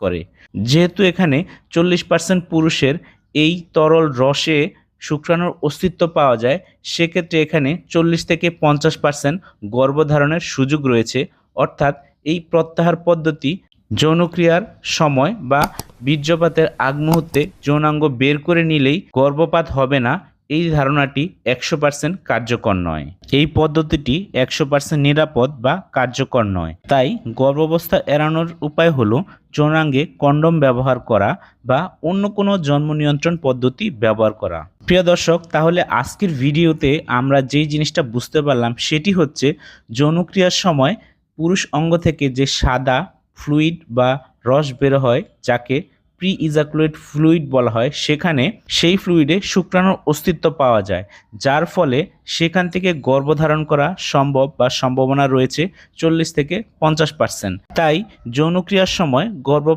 করে। যেহেতু এখানে 40% পুরুষের এই তরল রসে শুক্রাণুর অস্তিত্ব পাওয়া যায়, সেক্ষেত্রে এখানে 40 থেকে 50% গর্ভধারণের সুযোগ রয়েছে। অর্থাৎ এই প্রত্যাহার পদ্ধতি যৌনক্রিয়ার সময় বা বীর্যপাতের আগ মুহূর্তে যৌনাঙ্গ বের করে নিলেই গর্ভপাত হবে না, এই ধারণাটি 100% কার্যকর নয়। এই পদ্ধতিটি 100% নিরাপদ বা কার্যকর নয়। তাই গর্ভাবস্থা এড়ানোর উপায় হলো যৌনাঙ্গে কন্ডোম ব্যবহার করা বা অন্য কোনো জন্ম নিয়ন্ত্রণ পদ্ধতি ব্যবহার করা। প্রিয় দর্শক, তাহলে আজকের ভিডিওতে আমরা যেই জিনিসটা বুঝতে পারলাম সেটি হচ্ছে যৌনক্রিয়ার সময় পুরুষ অঙ্গ থেকে যে সাদা ফ্লুইড বা রস বের হয়, যাকে প্রি ইজাকুলেট ফ্লুইড বলা হয়, সেখানে সেই ফ্লুইডে শুক্রাণুর অস্তিত্ব পাওয়া যায়, যার ফলে সেখান থেকে গর্ভধারণ করা সম্ভব বা সম্ভাবনা রয়েছে 40 থেকে 50%। তাই যৌনক্রিয়ার সময় গর্ভপাত